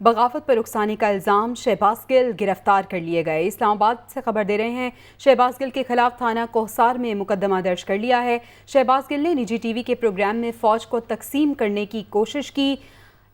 بغاوت پر اکسانے کا الزام، شہباز گل گرفتار کر لیے گئے۔ اسلام آباد سے خبر دے رہے ہیں، شہباز گل کے خلاف تھانہ کوہسار میں مقدمہ درج کر لیا ہے۔ شہباز گل نے نجی ٹی وی کے پروگرام میں فوج کو تقسیم کرنے کی کوشش کی۔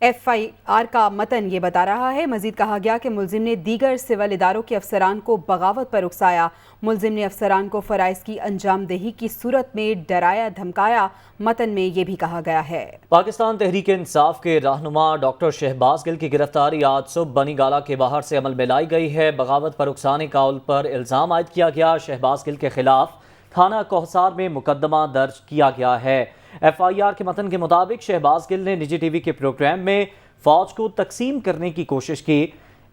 ایف آئی آر کا متن یہ بتا رہا ہے۔ مزید کہا گیا کہ ملزم نے دیگر سول اداروں کے افسران کو بغاوت پر اکسایا۔ ملزم نے افسران کو فرائض کی انجام دہی کی صورت میں ڈرایا دھمکایا۔ متن میں یہ بھی کہا گیا ہے، پاکستان تحریک انصاف کے رہنما ڈاکٹر شہباز گل کی گرفتاری آج صبح بنی گالہ کے باہر سے عمل میں لائی گئی ہے۔ بغاوت پر اکسانے قول پر الزام عائد کیا گیا۔ شہباز گل کے خلاف تھانہ کوہسار میں مقدمہ درج کیا گیا ہے۔ ایف آئی آر کے متن کے مطابق شہباز گل نے نجی ٹی وی کے پروگرام میں فوج کو تقسیم کرنے کی کوشش کی۔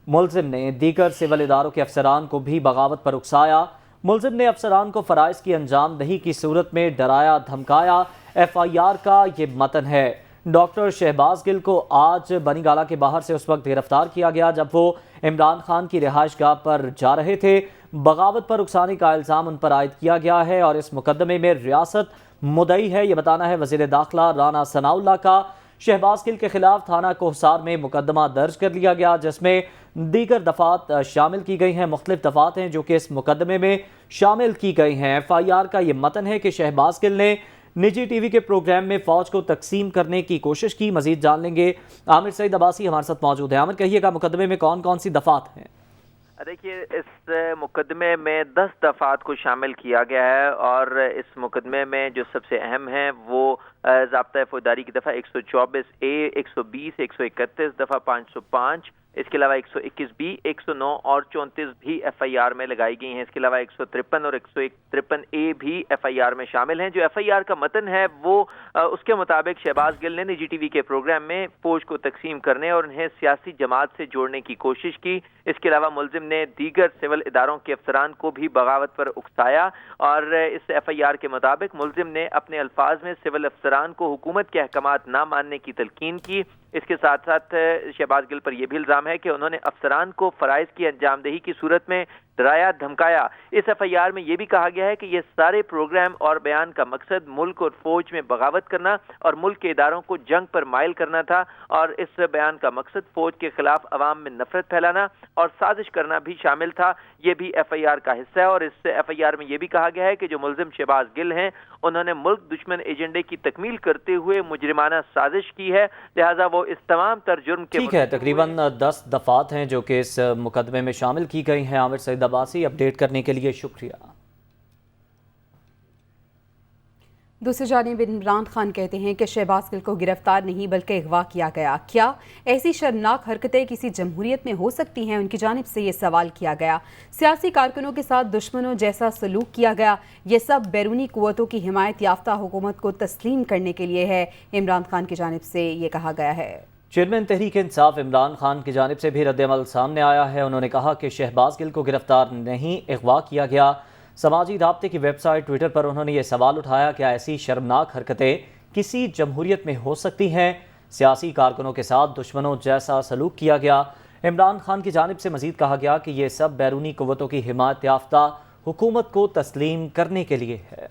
ملزم نے دیگر سول اداروں کے افسران کو بھی بغاوت پر اکسایا۔ ملزم نے افسران کو فرائض کی انجام دہی کی صورت میں ڈرایا دھمکایا۔ ایف آئی آر کا یہ متن ہے۔ ڈاکٹر شہباز گل کو آج بنی گالہ کے باہر سے اس وقت گرفتار کیا گیا جب وہ عمران خان کی رہائش گاہ پر جا رہے تھے۔ بغاوت پر اکسانے کا الزام ان پر عائد کیا گیا ہے اور اس مقدمے میں ریاست مدعی ہے، یہ بتانا ہے وزیر داخلہ رانا ثناء اللہ کا۔ شہباز گل کے خلاف تھانہ کوہسار میں مقدمہ درج کر لیا گیا جس میں دیگر دفعات شامل کی گئی ہیں۔ مختلف دفعات ہیں جو کہ اس مقدمے میں شامل کی گئی ہیں۔ ایف آئی آر کا یہ متن ہے کہ شہباز گل نے نجی ٹی وی کے پروگرام میں فوج کو تقسیم کرنے کی کوشش کی۔ مزید جان لیں گے، عامر سعید عباسی ہمارے ساتھ موجود ہیں۔ عامر، کہیے گا مقدمے میں کون کون سی دفعات ہیں؟ دیکھیے، اس مقدمے میں 10 دفعات کو شامل کیا گیا ہے اور اس مقدمے میں جو سب سے اہم ہیں وہ ضابطۂ فوجداری کی دفعہ 124A، 120، 131، دفعہ 505، اس کے علاوہ 121B، 109 اور 34 بھی ایف آئی آر میں لگائی گئی ہیں۔ اس کے علاوہ 153 اور 153A بھی ایف آئی آر میں شامل ہیں۔ جو ایف آئی آر کا متن ہے وہ اس کے مطابق شہباز گل نے نجی ٹی وی کے پروگرام میں فوج کو تقسیم کرنے اور انہیں سیاسی جماعت سے جوڑنے کی کوشش کی۔ اس کے علاوہ ملزم نے دیگر سول اداروں کے افسران کو بھی بغاوت پر اکسایا اور اس ایف آئی آر کے مطابق ملزم نے اپنے الفاظ میں سول افسران کو حکومت کے احکامات نہ ماننے کی تلقین کی۔ اس کے ساتھ ساتھ شہباز گل پر یہ بھی الزام ہے کہ انہوں نے افسران کو فرائض کی انجام دہی کی صورت میں ڈرایا دھمکایا۔ اس ایف آئی آر میں یہ بھی کہا گیا ہے کہ یہ سارے پروگرام اور بیان کا مقصد ملک اور فوج میں بغاوت کرنا اور ملک کے اداروں کو جنگ پر مائل کرنا تھا اور اس بیان کا مقصد فوج کے خلاف عوام میں نفرت پھیلانا اور سازش کرنا بھی شامل تھا۔ یہ بھی ایف آئی آر کا حصہ ہے اور اس ایف آئی آر میں یہ بھی کہا گیا ہے کہ جو ملزم شہباز گل ہیں انہوں نے ملک دشمن ایجنڈے کی تکمیل کرتے ہوئے مجرمانہ سازش کی ہے، لہٰذا وہ اس تمام تر جرم کے ٹھیک ہے، تقریباً 10 دفعات ہیں جو کہ اس مقدمے میں شامل کی گئی ہیں۔ عامر سعید عباسی، اپڈیٹ کرنے کے لیے شکریہ۔ دوسری جانب عمران خان کہتے ہیں کہ شہباز گل کو گرفتار نہیں بلکہ اغوا کیا گیا۔ کیا ایسی شرمناک حرکتیں کسی جمہوریت میں ہو سکتی ہیں؟ ان کی جانب سے یہ سوال کیا گیا۔ سیاسی کارکنوں کے ساتھ دشمنوں جیسا سلوک کیا گیا، یہ سب بیرونی قوتوں کی حمایت یافتہ حکومت کو تسلیم کرنے کے لیے ہے، عمران خان کی جانب سے یہ کہا گیا ہے۔ چیئرمین تحریک انصاف عمران خان کی جانب سے بھی رد عمل سامنے آیا ہے۔ انہوں نے کہا کہ شہباز گل کو گرفتار نہیں، اغوا کیا گیا۔ سماجی رابطے کی ویب سائٹ ٹویٹر پر انہوں نے یہ سوال اٹھایا کہ ایسی شرمناک حرکتیں کسی جمہوریت میں ہو سکتی ہیں؟ سیاسی کارکنوں کے ساتھ دشمنوں جیسا سلوک کیا گیا۔ عمران خان کی جانب سے مزید کہا گیا کہ یہ سب بیرونی قوتوں کی حمایت یافتہ حکومت کو تسلیم کرنے کے لیے ہے۔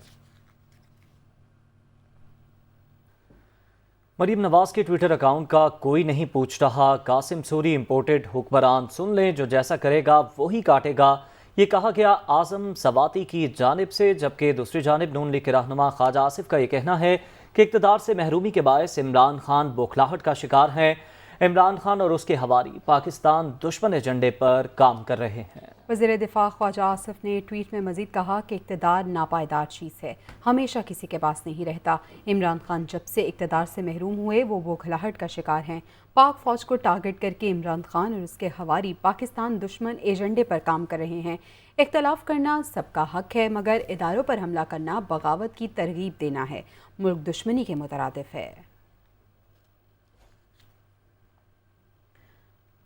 مریم نواز کے ٹویٹر اکاؤنٹ کا کوئی نہیں پوچھ رہا، قاسم سوری امپورٹڈ حکمران، سن لیں جو جیسا کرے گا وہی کاٹے گا، یہ کہا گیا اعظم سواتی کی جانب سے۔ جبکہ دوسری جانب نون لیگ کے رہنما خواجہ آصف کا یہ کہنا ہے کہ اقتدار سے محرومی کے باعث عمران خان بوکھلاہٹ کا شکار ہیں۔ عمران خان اور اس کے حواری پاکستان دشمن ایجنڈے پر کام کر رہے ہیں۔ وزیر دفاع خواجہ آصف نے ٹویٹ میں مزید کہا کہ اقتدار ناپائیدار چیز ہے، ہمیشہ کسی کے پاس نہیں رہتا۔ عمران خان جب سے اقتدار سے محروم ہوئے وہ بوکھلاہٹ کا شکار ہیں۔ پاک فوج کو ٹارگٹ کر کے عمران خان اور اس کے حواری پاکستان دشمن ایجنڈے پر کام کر رہے ہیں۔ اختلاف کرنا سب کا حق ہے، مگر اداروں پر حملہ کرنا بغاوت کی ترغیب دینا ہے، ملک دشمنی کے مترادف ہے۔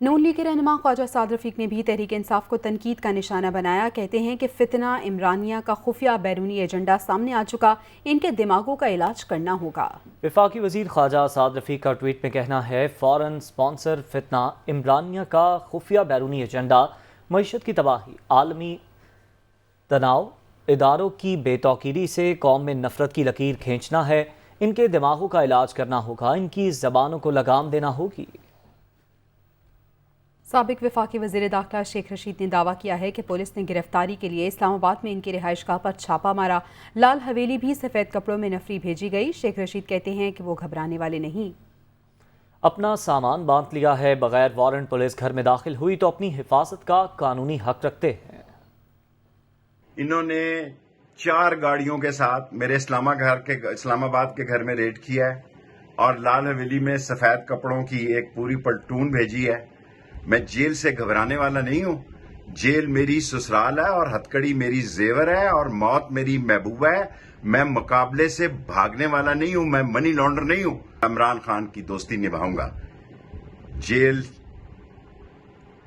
نون لیگ کے رہنما خواجہ سعد رفیق نے بھی تحریک انصاف کو تنقید کا نشانہ بنایا۔ کہتے ہیں کہ فتنہ عمرانیہ کا خفیہ بیرونی ایجنڈا سامنے آ چکا، ان کے دماغوں کا علاج کرنا ہوگا۔ وفاقی وزیر خواجہ سعد رفیق کا ٹویٹ میں کہنا ہے، فورن سپانسر فتنہ عمرانیہ کا خفیہ بیرونی ایجنڈا معیشت کی تباہی، عالمی تناؤ، اداروں کی بے توقیری سے قوم میں نفرت کی لکیر کھینچنا ہے۔ ان کے دماغوں کا علاج کرنا ہوگا، ان کی زبانوں کو لگام دینا ہوگی۔ साबिक वफाकी वज़ीर दाखिला शेख रशीद ने दावा किया है कि पुलिस ने गिरफ्तारी के लिए इस्लामाबाद में इनकी रिहाइशगाह पर छापा मारा। लाल हवेली भी सफ़ेद कपड़ों में नफरी भेजी गई। शेख रशीद कहते हैं कि वो घबराने वाले नहीं। अपना सामान बांध लिया है, बगैर वारंट पुलिस घर में दाखिल हुई तो अपनी हिफाजत का कानूनी हक रखते हैं। इन्होंने 4 गाड़ियों के साथ मेरे इस्लामाबाद के घर में रेड किया है और लाल हवेली में सफेद कपड़ों की एक पूरी प्लटून भेजी है। मैं जेल से घबराने वाला नहीं हूँ। जेल मेरी ससुराल है और हथकड़ी मेरी जेवर है और मौत मेरी महबूबा है। मैं मुकाबले से भागने वाला नहीं हूँ। मैं मनी लॉन्डर नहीं हूँ। इमरान खान की दोस्ती निभाऊंगा। जेल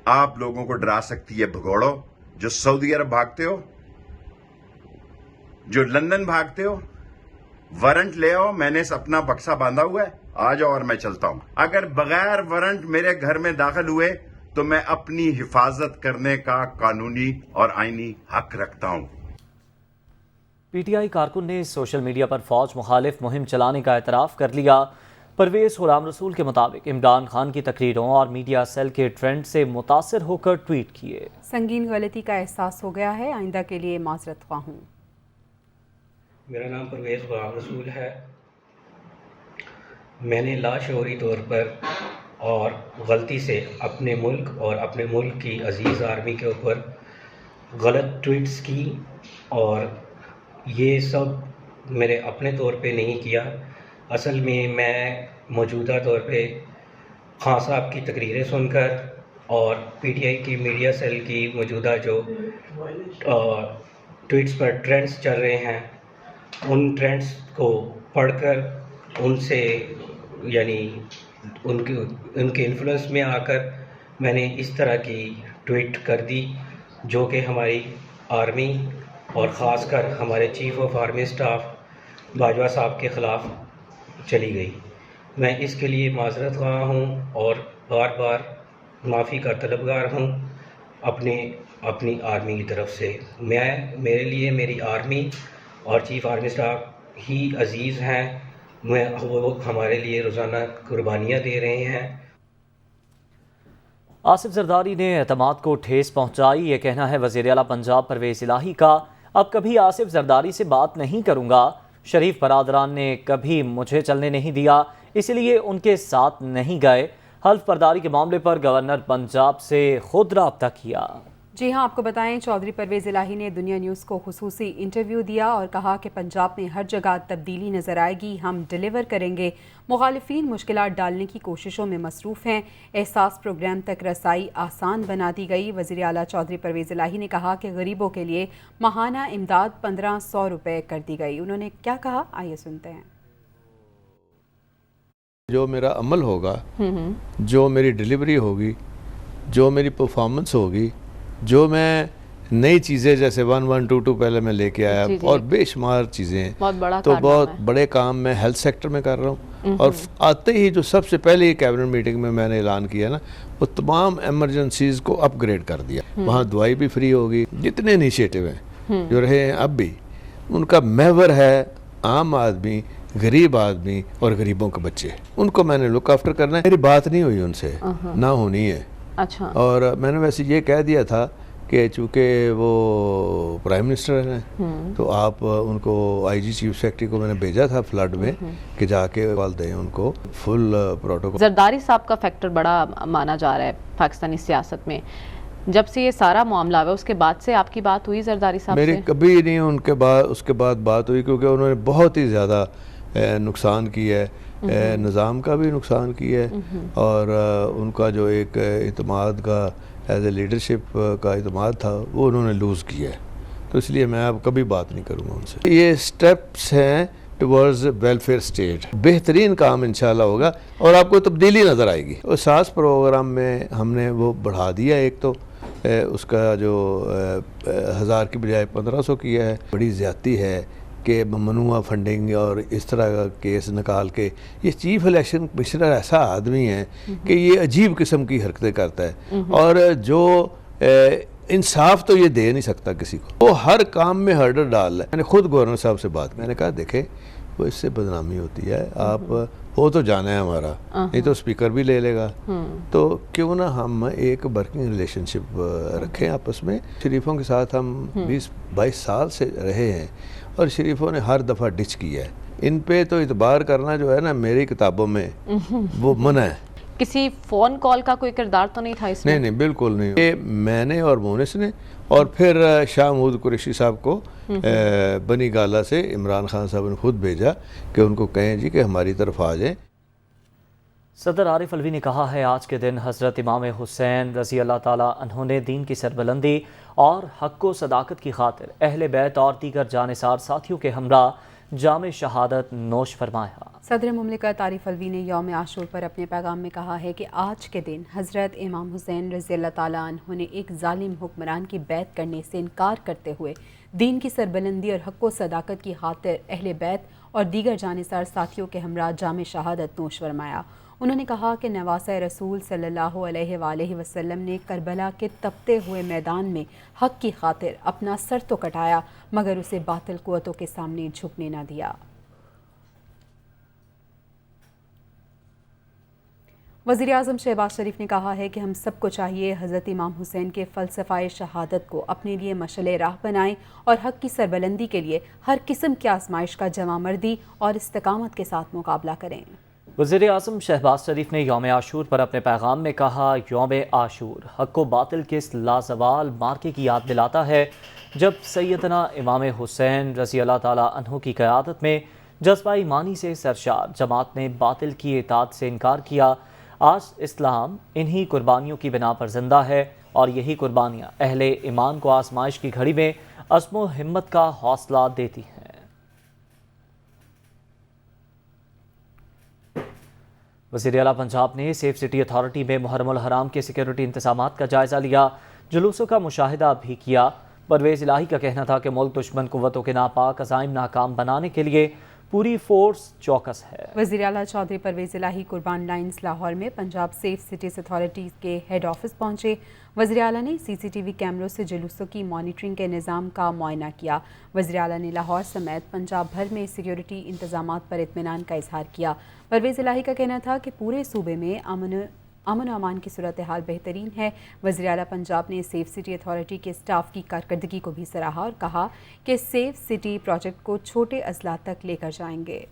आप लोगों को डरा सकती है। भगोड़ो, जो सऊदी अरब भागते हो, जो लंदन भागते हो, वारंट ले आओ। मैंने अपना बक्सा बांधा हुआ है, आ जाओ और मैं चलता हूं। अगर बगैर वारंट मेरे घर में दाखिल हुए तो मैं अपनी हिफाजत करने का कानूनी और आईनी हक रखता हूं। पीटीआई कारकुन ने सोशल मीडिया पर फौज मुखालिफ मुहिम चलाने का एतराफ़ कर लिया। परवेज गुलाम रसूल के मुताबिक इमरान खान की तकरीरों और मीडिया सेल के ट्रेंड से मुतासिर होकर ट्वीट किए। संगीन गलती का एहसास हो गया है, आइंदा के लिए माजरत ख्वाह हूँ। मेरा नाम परवेज गुलाम रसूल है। मैंने लाशऊरी तौर पर और गलती से अपने मुल्क और अपने मुल्क की अजीज़ आर्मी के ऊपर गलत ट्वीट्स की और ये सब मेरे अपने तौर पे नहीं किया। असल में मैं मौजूदा तौर पे खान साहब की तकरीरें सुनकर और पीटीआई की मीडिया सेल की मौजूदा जो ट्वीट्स पर ट्रेंड्स चल रहे हैं, उन ट्रेंड्स को पढ़कर उनसे यानी उनके इन्फ्लुएंस में आकर मैंने इस तरह की ट्वीट कर दी जो कि हमारी आर्मी और ख़ासकर हमारे chief of army staff Bajwa साहब के ख़िलाफ़ चली गई। मैं इसके लिए माज़रत ख्वाह हूँ और बार बार माफ़ी का तलबगार हूँ अपनी आर्मी की तरफ से। मेरे लिए मेरी आर्मी और चीफ़ आर्मी स्टाफ ही अजीज़ हैं। वो हमारे लिए रोज़ाना कुर्बानियाँ दे रहे हैं। आसिफ जरदारी ने एतमाद को ठेस पहुंचाई। ये कहना है वज़ीर आला पंजाब परवेज़ इलाही का। अब कभी आसिफ जरदारी से बात नहीं करूंगा। शरीफ बरादरान ने कभी मुझे चलने नहीं दिया, इसलिए उनके साथ नहीं गए। हल्फ बर्दारी के मामले पर गवर्नर पंजाब से खुद राब्ता किया। जी हाँ, आपको बताएं चौधरी परवेज़ इलाही ने दुनिया न्यूज़ को खुसूसी इंटरव्यू दिया और कहा कि पंजाब में हर जगह तब्दीली नज़र आएगी, हम डिलीवर करेंगे। मुखालिफिन मुश्किलात डालने की कोशिशों में मसरूफ़ हैं। एहसास प्रोग्राम तक रसाई आसान बना दी गई। वज़ीर आला चौधरी परवेज़ इलाही ने कहा कि गरीबों के लिए माहाना इमदाद 1500 रुपये कर दी गई। उन्होंने क्या कहा, आइए सुनते हैं। जो मेरा अमल होगा, जो मेरी डिलीवरी होगी, जो मेरी परफॉर्मेंस होगी, जो मैं नई चीज़ें जैसे 1122 पहले मैं लेके आया और बेशुमार चीज़ें, बहुत बड़े काम मैं हेल्थ सेक्टर में कर रहा हूँ। और आते ही जो सबसे पहले कैबिनेट मीटिंग में मैंने ऐलान किया ना, वो तमाम एमरजेंसीज़ को अपग्रेड कर दिया। वहाँ दवाई भी फ्री होगी। जितने इनिशिएटिव हैं जो रहे हैं अब भी, उनका महवर है आम आदमी, गरीब आदमी और गरीबों के बच्चे। उनको मैंने लुक आफ्टर करना है। मेरी बात नहीं हुई उनसे, ना होनी है। अच्छा। और मैंने वैसे ये कह दिया था कि चूँकि वो प्राइम मिनिस्टर हैं तो आप उनको आईजी चीफ सेक्रेटरी को मैंने भेजा था फ्लड में कि जाके कॉल दें उनको फुल प्रोटोकॉल। जरदारी साहब का फैक्टर बड़ा माना जा रहा है पाकिस्तानी सियासत में। जब से ये सारा मामला हुआ उसके बाद से आपकी बात हुई जरदारी साहब से? मेरी कभी नहीं उसके बाद बात हुई, क्योंकि उन्होंने बहुत ही ज़्यादा नुकसान किया है, निज़ाम का भी नुकसान किया है और उनका जो एक इत्मीनान का एज ए लीडरशिप का इत्मीनान था वो उन्होंने लूज़ किया है। तो इसलिए मैं अब कभी बात नहीं करूँगा उनसे। ये स्टेप्स हैं टुवर्ड्स वेलफेयर स्टेट। बेहतरीन काम इंशाल्लाह होगा और आपको तब्दीली नज़र आएगी। और सास प्रोग्राम में हमने वो बढ़ा दिया, एक तो उसका जो 1000 की बजाय 1500 किया है। बड़ी ज़्यादती है कि ममनुआ फंडिंग और इस तरह का केस निकाल के, ये चीफ इलेक्शन कमिश्नर ऐसा आदमी है कि ये अजीब किस्म की हरकतें करता है और जो इंसाफ तो ये दे नहीं सकता किसी को। वो हर काम में हर्डल डाल रहा है। मैंने खुद गवर्नर साहब से बात, मैंने कहा देखें वो इससे बदनामी होती है, आप हो तो जाना है हमारा, नहीं तो स्पीकर भी ले लेगा। तो क्यों ना हम एक वर्किंग रिलेशनशिप रखें आपस में। शरीफों के साथ हम 20-22 साल से रहे हैं और शरीफों ने हर दफ़ा डिच किया है। इन पे तो इतबार करना जो है ना, मेरी किताबों में वो मना है। किसी फ़ोन कॉल का कोई किरदार तो नहीं था इसमें? नहीं, बिल्कुल नहीं। ये मैंने और मोनिस ने और फिर शाह महमूद कुरैशी साहब को बनी गाला से इमरान खान साहब ने खुद भेजा कि उनको कहें जी कि हमारी तरफ आ जाएं। सदर आरिफ अलवी ने कहा है आज के दिन हज़रत इमाम हुसैन रज़ी अल्लाह ताला अन्हु ने दीन की सरबलंदी और हक़ व सदाकत की खातिर अहले बैत और दीगर जानिसार साथियों के हमरा जाम शहादत नोश फरमाया। सदर मुमलिकत आरिफ अलवी ने यौम आशूर पर अपने पैगाम में कहा है कि आज के दिन हज़रत इमाम हुसैन रज़ी अल्लाह ताला अन्हु ने एक जालिम हुक्मरान की बैत करने से इनकार करते हुए दीन की सरबलंदी और हक़ व सदाकत की खातिर अहले बैत और दीगर जानिसार साथियों के हमरा जाम शहादत नोश फरमाया। उन्होंने कहा कि नवासा रसूल सल्लल्लाहु अलैहि वसल्लम ने करबला के तपते हुए मैदान में हक़ की खातिर अपना सर तो कटाया मगर उसे बातिल कुव्वतों के सामने झुकने न दिया। वज़ीर आज़म शहबाज शरीफ ने कहा है कि हम सबको चाहिए हज़रत इमाम हुसैन के फ़लसफ़ाए शहादत को अपने लिए मशअले राह बनाएं और हक़ की सरबलंदी के लिए हर किस्म की आजमाइश का जमा मर्दी और इस्तिकामत के साथ मुकाबला करें। वज़ीर आज़म शहबाज शरीफ ने यौम आशूर पर अपने पैगाम में कहा, यौम आशूर हक़ व बातिल के इस लाजवाल मार्के की याद दिलाता है जब सैयदना इमाम हुसैन रज़ी अल्लाह ताला अन्हु की क़यादत में जज्बा ईमानी से सरशार जमात ने बातिल की इताअत से इनकार किया। आज इस्लाम इन्हीं कुर्बानियों की बिना पर जिंदा है और यही कुर्बानियाँ अहले ईमान को आजमाइश की घड़ी में अज़्म व हिम्मत का हौसला देती हैं। वज़ीर आला पंजाब ने सेफ सिटी अथॉरिटी में मुहर्रमुल हराम के सिक्योरिटी इंतजामात का जायज़ा लिया, जुलूसों का मुशाहिदा भी किया। परवेज़ इलाही का कहना था कि मुल्क दुश्मन कुव्वतों के नापाक अज़ाइम नाकाम बनाने के लिए पूरी फोर्स चौकस है। वज़ीर आला चौधरी परवेज़ इलाही कुर्बान लाइन्स लाहौर में पंजाब सेफ सिटीज़ अथॉरिटी के हेड ऑफिस पहुंचे। वज़ीर आला ने CCTV कैमरों से जुलूसों की मॉनिटरिंग के निज़ाम का मुआयना किया। वज़ीर आला ने लाहौर समेत पंजाब भर में सिक्योरिटी इंतजामात पर इत्मीनान का इजहार किया। परवेज़ इलाही का कहना था कि पूरे सूबे में अमन अमान की सूरत हाल बेहतरीन है। वज़ीर आला पंजाब ने सेफ सिटी अथॉरिटी के स्टाफ की कारकर्दगी को भी सराहा और कहा कि सेफ सिटी प्रोजेक्ट को छोटे अजला तक लेकर जाएंगे।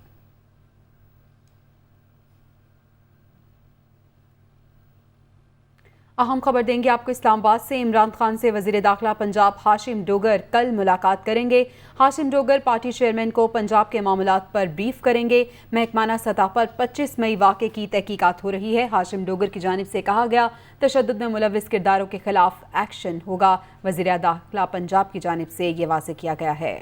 अहम खबर देंगे आपको इस्लामाबाद से। इमरान खान से वज़ीर दाखिला पंजाब हाशिम डोगर कल मुलाकात करेंगे। हाशिम डोगर पार्टी चेयरमैन को पंजाब के मामलात पर ब्रीफ करेंगे। महकमाना सतह पर 25 मई वाक़े की तहकीकात हो रही है। हाशिम डोगर की जानिब से कहा गया तशद्दुद में मुलव्विस किरदारों के खिलाफ एक्शन होगा। वज़ीर दाखिला पंजाब की जानिब से ये वाज़ेह किया गया है।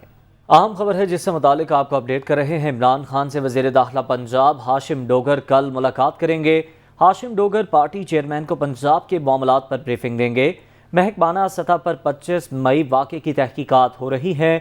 अहम खबर है जिससे मुतालिक आपको अपडेट कर रहे हैं। इमरान खान से वज़ीर दाखिला पंजाब हाशिम डोगर कल मुलाकात करेंगे। हाशिम डोगर पार्टी चेयरमैन को पंजाब के मामलात पर ब्रीफिंग देंगे। महकमाना सतह पर 25 मई वाक़े की तहकीकात हो रही हैं।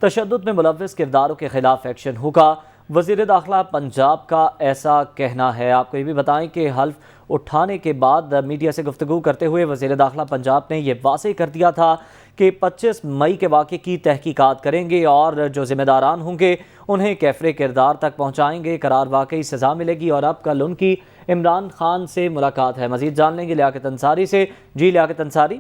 तशद्दुद में मुलव्विस किरदारों के खिलाफ एक्शन होगा। वज़ीर दाखिला पंजाब का ऐसा कहना है। आपको ये भी बताएं कि हल्फ उठाने के बाद मीडिया से गुफ्तगू करते हुए वज़ीर दाखिला पंजाब ने यह वाज़ेह कर दिया था कि 25 मई के वाक़े की तहकीकात करेंगे और जो ज़िम्मेदारान होंगे उन्हें कैफरे किरदार तक पहुँचाएंगे। करार वाकई सज़ा मिलेगी। और अब कल उनकी इमरान खान से मुलाकात है। मज़ीद जान लेंगे लियाकत अंसारी से। जी लियाकत अंसारी।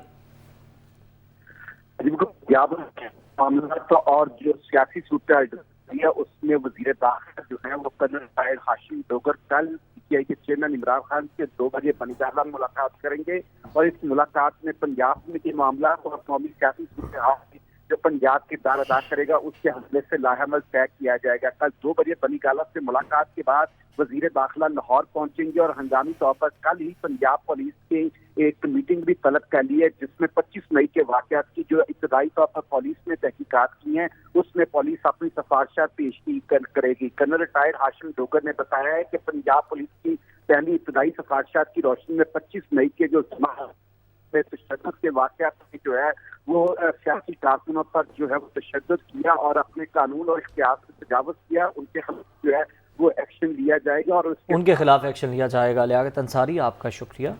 मामला और जो सियासी सूरत है उसमें वज़ीर दाखिला जो है वो कर्नल ताहिर हाशिम डोगर कल PTI के चेयरमैन इमरान खान से 2 बजे बनीगाला मुलाकात करेंगे और इस मुलाकात में पंजाब में के मामला और कौमी सियासी सूरत हाल जो पंजाब किरदार अदा करेगा उसके हवाले से लाहेमल तय किया जाएगा। कल 2 बजे बनीगाला से मुलाकात के बाद वज़ीर दाखिला लाहौर पहुंचेंगे और हंगामी तौर पर कल ही पंजाब पुलिस की एक मीटिंग भी तलब कर ली है जिसमें 25 मई के वाक़यात की जो इब्तदाई तौर पर पुलिस ने तहकीकात की हैं उसमें पुलिस अपनी सिफारिशात पेश करेगी। कर्नल ताहिर हाशिम डोगर ने बताया है कि पंजाब पुलिस की पहली इब्तदाई सिफारिशात की रोशनी में 25 मई के जो तशद्दुद के वाक़यात जो है वो सियासी कारकुनों पर जो है वो तशद्दुद किया और अपने कानून और इख्तियार से तजावुज़ किया उनके खिलाफ जो है वो एक्शन लिया जाएगा और उनके खिलाफ एक्शन लिया जाएगा। लियाकत अंसारी आपका शुक्रिया।